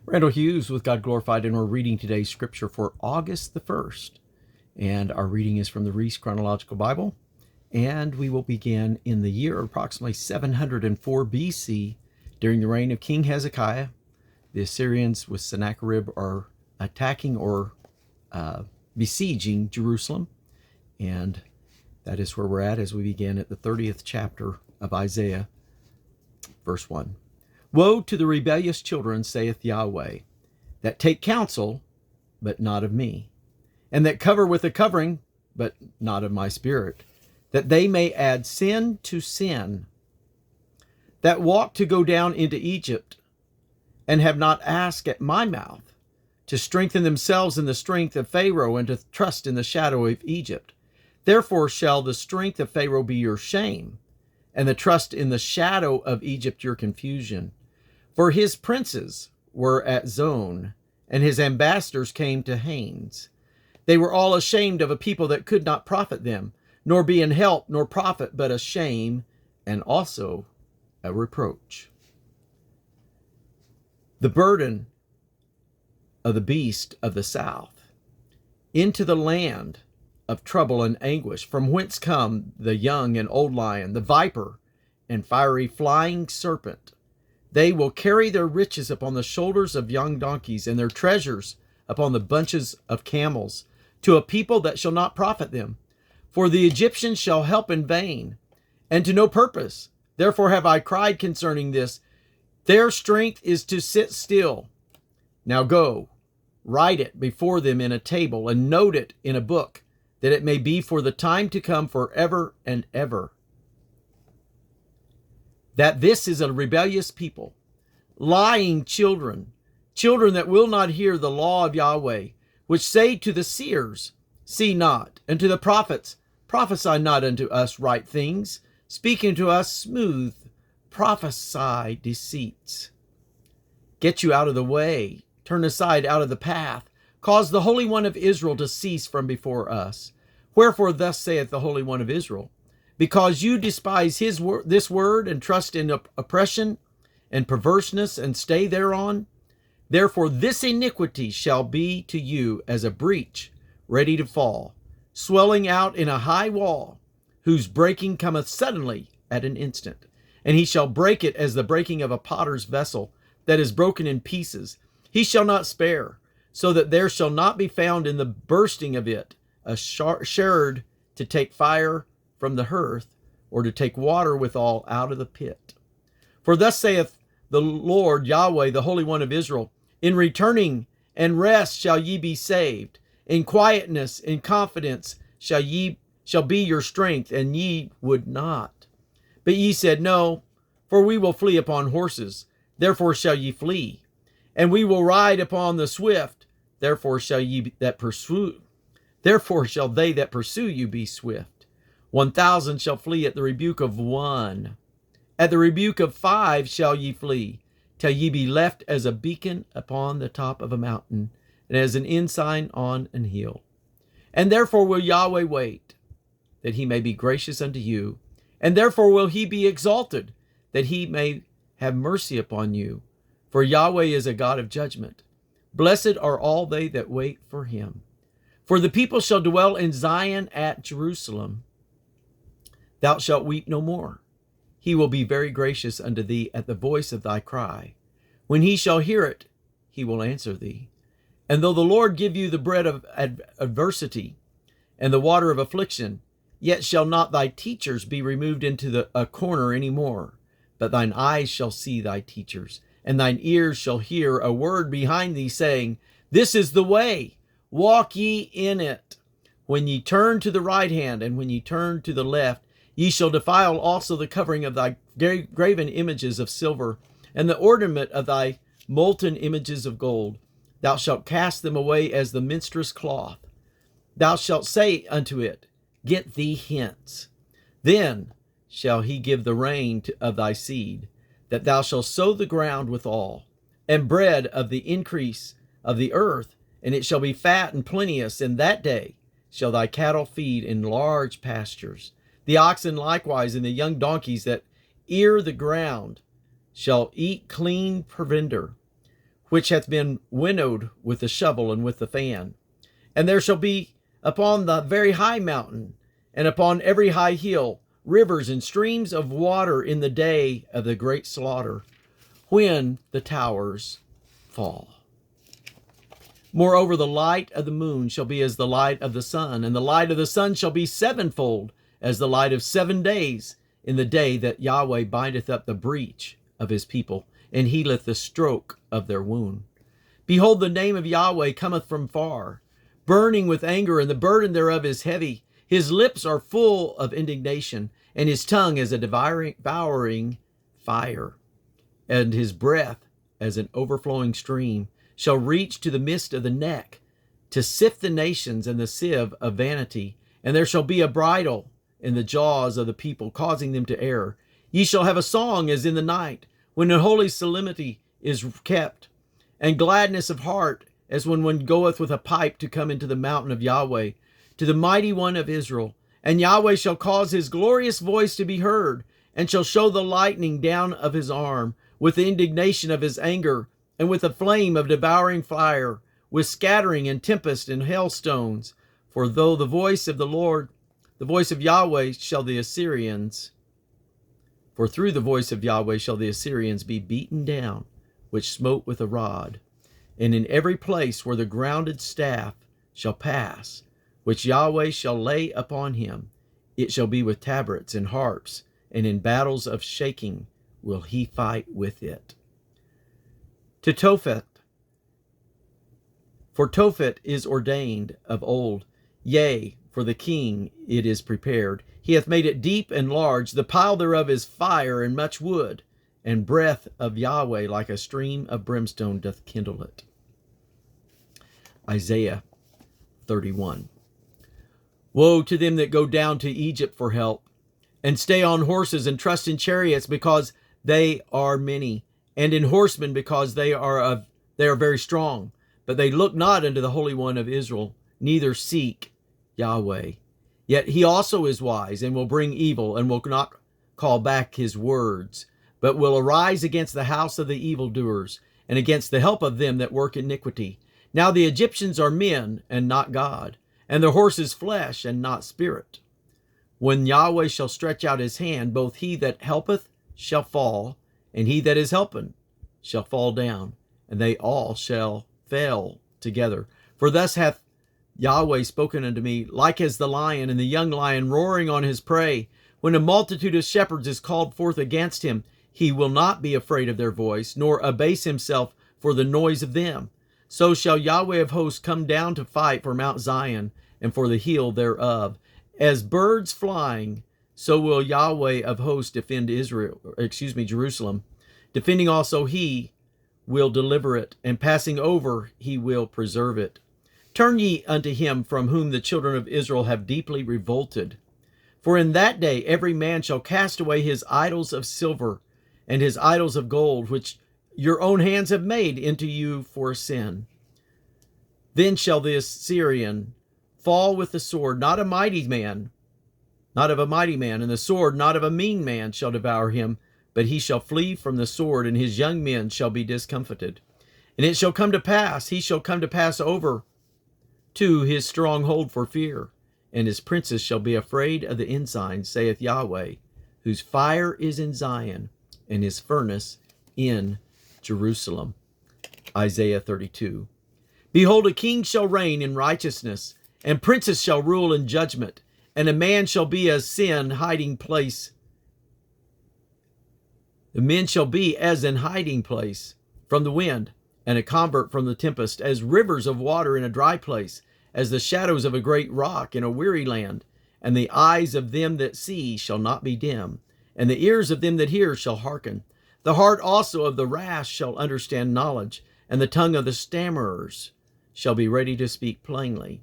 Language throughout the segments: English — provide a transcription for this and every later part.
Randall Hughes with God Glorified, and we're reading today's scripture for August the 1st. And our reading is from the Reese Chronological Bible, and we will begin in the year approximately 704 BC during the reign of King Hezekiah. The Assyrians with Sennacherib are attacking or besieging Jerusalem, and that is where we're at as we begin at the 30th chapter of Isaiah, verse 1. Woe to the rebellious children, saith Yahweh, that take counsel, but not of me, and that cover with a covering, but not of my spirit, that they may add sin to sin, that walk to go down into Egypt, and have not asked at my mouth, to strengthen themselves in the strength of Pharaoh, and to trust in the shadow of Egypt. Therefore shall the strength of Pharaoh be your shame, and the trust in the shadow of Egypt your confusion. For his princes were at Zon, and his ambassadors came to Hanes. They were all ashamed of a people that could not profit them, nor be an help, nor profit, but a shame, and also a reproach. The burden of the beast of the south, into the land of trouble and anguish, from whence come the young and old lion, the viper and fiery flying serpent. They will carry their riches upon the shoulders of young donkeys, and their treasures upon the bunches of camels, to a people that shall not profit them. For the Egyptians shall help in vain, and to no purpose. Therefore have I cried concerning this. Their strength is to sit still. Now go, write it before them in a table, and note it in a book, that it may be for the time to come forever and ever. That this is a rebellious people, lying children, children that will not hear the law of Yahweh, which say to the seers, see not, and to the prophets, prophesy not unto us right things, speaking to us smooth, prophesy deceits. Get you out of the way, turn aside out of the path, cause the Holy One of Israel to cease from before us. Wherefore thus saith the Holy One of Israel, because you despise this word, and trust in oppression and perverseness, and stay thereon, therefore this iniquity shall be to you as a breach ready to fall, swelling out in a high wall, whose breaking cometh suddenly at an instant. And he shall break it as the breaking of a potter's vessel that is broken in pieces. He shall not spare, so that there shall not be found in the bursting of it a sherd to take fire from the hearth, or to take water withal out of the pit. For thus saith the Lord Yahweh, the Holy One of Israel, in returning and rest shall ye be saved. In quietness, in confidence shall be your strength, and ye would not. But ye said, no, for we will flee upon horses, therefore shall ye flee. And we will ride upon the swift, therefore shall they that pursue you be swift. 1,000 shall flee at the rebuke of one. At the rebuke of 5 shall ye flee, till ye be left as a beacon upon the top of a mountain, and as an ensign on an hill. And therefore will Yahweh wait, that he may be gracious unto you, and therefore will he be exalted, that he may have mercy upon you. For Yahweh is a God of judgment. Blessed are all they that wait for him. For the people shall dwell in Zion at Jerusalem. Thou shalt weep no more. He will be very gracious unto thee at the voice of thy cry. When he shall hear it, he will answer thee. And though the Lord give you the bread of adversity and the water of affliction, yet shall not thy teachers be removed into a corner any more, but thine eyes shall see thy teachers, and thine ears shall hear a word behind thee, saying, This is the way, walk ye in it. When ye turn to the right hand, and when ye turn to the left, ye shall defile also the covering of thy graven images of silver, and the ornament of thy molten images of gold. Thou shalt cast them away as the minstrel's cloth. Thou shalt say unto it, Get thee hence. Then shall he give the rain of thy seed, that thou shalt sow the ground withal, and bread of the increase of the earth, and it shall be fat and plenteous. In that day shall thy cattle feed in large pastures. The oxen likewise, and the young donkeys that ear the ground, shall eat clean provender. which hath been winnowed with the shovel and with the fan. And there shall be upon the very high mountain, and upon every high hill, rivers and streams of water in the day of the great slaughter, when the towers fall. Moreover, the light of the moon shall be as the light of the sun, and the light of the sun shall be sevenfold as the light of 7 days, in the day that Yahweh bindeth up the breach of his people, and healeth the stroke of their wound. Behold, the name of Yahweh cometh from far, burning with anger, and the burden thereof is heavy. His lips are full of indignation, and his tongue is a devouring fire, and his breath as an overflowing stream shall reach to the midst of the neck, to sift the nations and the sieve of vanity. And there shall be a bridle in the jaws of the people, causing them to err. Ye shall have a song as in the night, when a holy solemnity is kept, and gladness of heart, as when one goeth with a pipe to come into the mountain of Yahweh, to the mighty one of Israel. And Yahweh shall cause his glorious voice to be heard, and shall show the lightning down of his arm, with the indignation of his anger, and with the flame of devouring fire, with scattering and tempest and hailstones. For though the voice of the Lord, the voice of Yahweh, shall the Assyrians, for through the voice of Yahweh shall the Assyrians be beaten down, which smote with a rod. And in every place where the grounded staff shall pass, which Yahweh shall lay upon him, it shall be with tabrets and harps, and in battles of shaking will he fight with it. To Tophet, for Tophet is ordained of old, yea, for the king it is prepared. He hath made it deep and large, the pile thereof is fire and much wood, and breath of Yahweh like a stream of brimstone doth kindle it. Isaiah 31. Woe to them that go down to Egypt for help, and stay on horses and trust in chariots, because they are many, and in horsemen, because they are very strong. But they look not unto the Holy One of Israel, neither seek Yahweh. Yet he also is wise, and will bring evil, and will not call back his words, but will arise against the house of the evildoers, and against the help of them that work iniquity. Now the Egyptians are men, and not God, and their horses flesh, and not spirit. When Yahweh shall stretch out his hand, both he that helpeth shall fall, and he that is helping shall fall down, and they all shall fail together. For thus hath Yahweh spoken unto me, like as the lion and the young lion roaring on his prey. When a multitude of shepherds is called forth against him, he will not be afraid of their voice, nor abase himself for the noise of them. So shall Yahweh of hosts come down to fight for Mount Zion and for the hill thereof. As birds flying, so will Yahweh of hosts defend Jerusalem. Defending also he will deliver it, and passing over he will preserve it. Turn ye unto him from whom the children of Israel have deeply revolted. For in that day every man shall cast away his idols of silver and his idols of gold, which your own hands have made into you for a sin. Then shall the Assyrian fall with the sword, not of a mighty man, and the sword not of a mean man shall devour him, but he shall flee from the sword, and his young men shall be discomfited. And it shall come to pass, he shall come to pass over to his stronghold for fear, and his princes shall be afraid of the ensigns, saith Yahweh, whose fire is in Zion, and his furnace in Jerusalem. Isaiah 32. Behold, a king shall reign in righteousness, and princes shall rule in judgment, and a man shall be as sin hiding place. The men shall be as an hiding place from the wind, and a convert from the tempest, as rivers of water in a dry place, as the shadows of a great rock in a weary land. And the eyes of them that see shall not be dim, and the ears of them that hear shall hearken. The heart also of the rash shall understand knowledge, and the tongue of the stammerers shall be ready to speak plainly.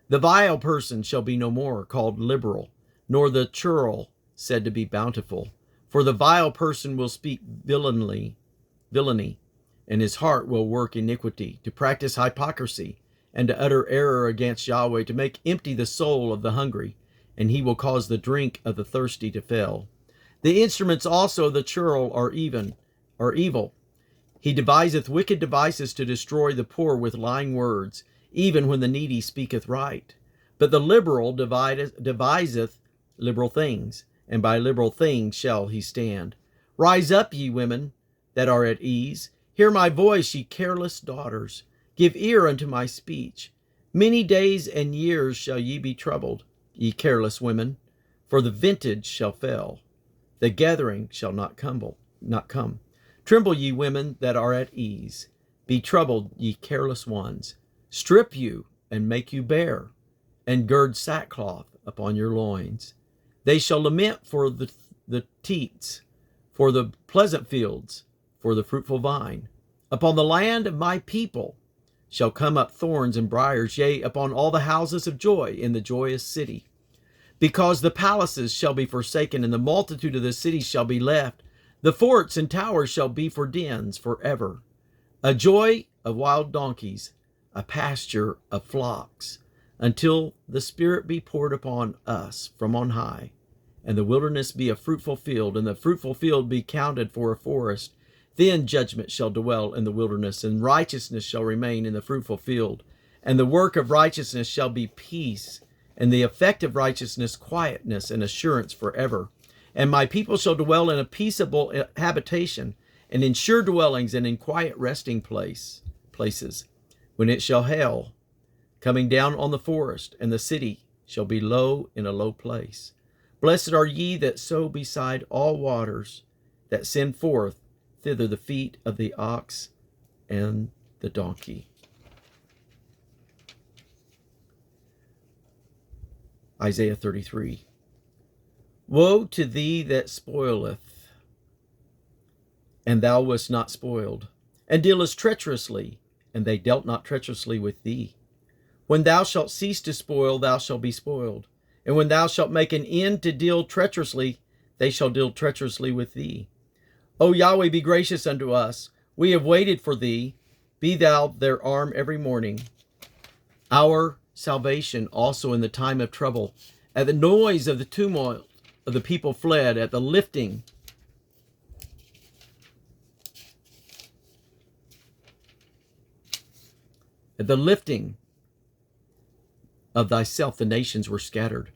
The vile person shall be no more called liberal, nor the churl said to be bountiful. For the vile person will speak villainy, and his heart will work iniquity, to practice hypocrisy, and to utter error against Yahweh, to make empty the soul of the hungry, and he will cause the drink of the thirsty to fail. The instruments also of the churl are evil. He deviseth wicked devices to destroy the poor with lying words, even when the needy speaketh right. But the liberal deviseth liberal things, and by liberal things shall he stand. Rise up, ye women that are at ease. Hear my voice, ye careless daughters. Give ear unto my speech. Many days and years shall ye be troubled, ye careless women, for the vintage shall fail. The gathering shall not come. Tremble, ye women that are at ease. Be troubled, ye careless ones. Strip you, and make you bare, and gird sackcloth upon your loins. They shall lament for the teats, for the pleasant fields, for the fruitful vine. Upon the land of my people shall come up thorns and briars, yea, upon all the houses of joy in the joyous city. Because the palaces shall be forsaken, and the multitude of the cities shall be left. The forts and towers shall be for dens forever. A joy of wild donkeys, a pasture of flocks, until the Spirit be poured upon us from on high, and the wilderness be a fruitful field, and the fruitful field be counted for a forest. Then judgment shall dwell in the wilderness, and righteousness shall remain in the fruitful field. And the work of righteousness shall be peace, and the effect of righteousness quietness and assurance forever. And my people shall dwell in a peaceable habitation, and in sure dwellings, and in quiet resting places. When it shall hail, coming down on the forest, and the city shall be low in a low place. Blessed are ye that sow beside all waters, that send forth thither the feet of the ox and the donkey. Isaiah 33. Woe to thee that spoileth, and thou wast not spoiled, and dealest treacherously, and they dealt not treacherously with thee. When thou shalt cease to spoil, thou shalt be spoiled. And when thou shalt make an end to deal treacherously, they shall deal treacherously with thee. O Yahweh, be gracious unto us. We have waited for thee. Be thou their arm every morning, our salvation also in the time of trouble. At the noise of the tumult of the people fled, at the lifting of thyself the nations were scattered.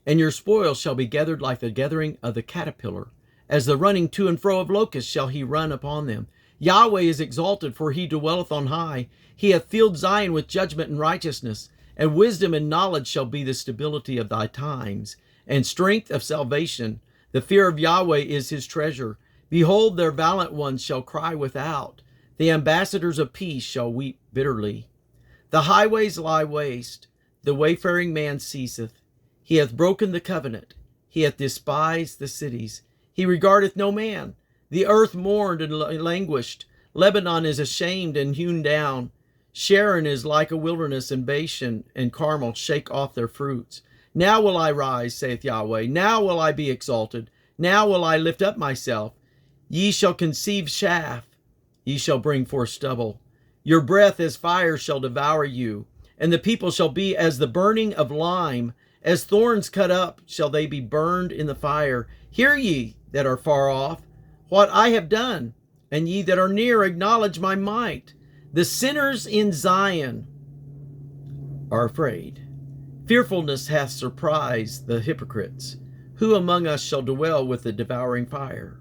And your spoil shall be gathered like the gathering of the caterpillar. As the running to and fro of locusts shall he run upon them. Yahweh is exalted, for he dwelleth on high. He hath filled Zion with judgment and righteousness. And wisdom and knowledge shall be the stability of thy times, and strength of salvation. The fear of Yahweh is his treasure. Behold, their valiant ones shall cry without. The ambassadors of peace shall weep bitterly. The highways lie waste. The wayfaring man ceaseth. He hath broken the covenant. He hath despised the cities. He regardeth no man. The earth mourned and languished. Lebanon is ashamed and hewn down. Sharon is like a wilderness, and Bashan and Carmel shake off their fruits. Now will I rise, saith Yahweh. Now will I be exalted. Now will I lift up myself. Ye shall conceive chaff. Ye shall bring forth stubble. Your breath as fire shall devour you, and the people shall be as the burning of lime. As thorns cut up shall they be burned in the fire. Hear ye that are far off what I have done, and ye that are near acknowledge my might. The sinners in Zion are afraid. Fearfulness hath surprised the hypocrites. Who among us shall dwell with the devouring fire?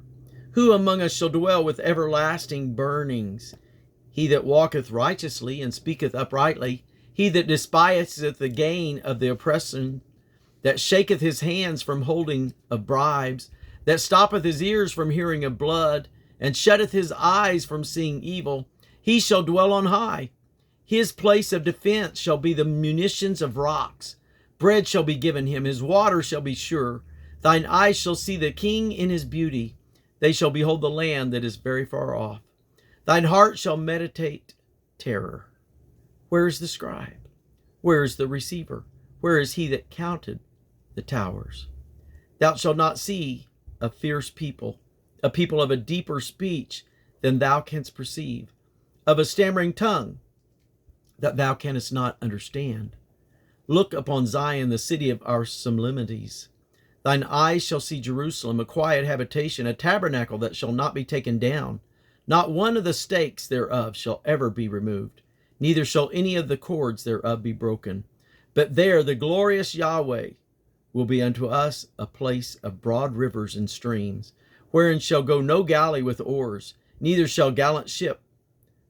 Who among us shall dwell with everlasting burnings? He that walketh righteously and speaketh uprightly, he that despiseth the gain of the oppressor, that shaketh his hands from holding of bribes, that stoppeth his ears from hearing of blood, and shutteth his eyes from seeing evil, he shall dwell on high. His place of defense shall be the munitions of rocks. Bread shall be given him, his water shall be sure. Thine eyes shall see the king in his beauty. They shall behold the land that is very far off. Thine heart shall meditate terror. Where is the scribe? Where is the receiver? Where is he that counted the towers? Thou shalt not see a fierce people, a people of a deeper speech than thou canst perceive, of a stammering tongue that thou canst not understand. Look upon Zion, the city of our solemnities. Thine eyes shall see Jerusalem, a quiet habitation, a tabernacle that shall not be taken down. Not one of the stakes thereof shall ever be removed, neither shall any of the cords thereof be broken. But there the glorious Yahweh will be unto us a place of broad rivers and streams, wherein shall go no galley with oars, neither shall gallant ship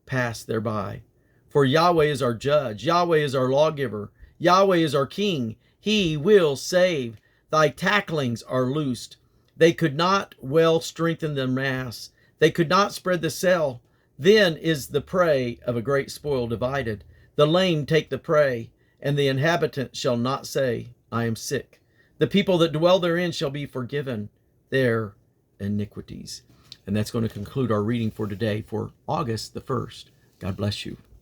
pass thereby. For Yahweh is our judge, Yahweh is our lawgiver, Yahweh is our king. He will save. Thy tacklings are loosed. They could not well strengthen the mass. They could not spread the sail. Then is the prey of a great spoil divided. The lame take the prey, and the inhabitant shall not say, I am sick. The people that dwell therein shall be forgiven their iniquities. And that's going to conclude our reading for today for August the 1st. God bless you.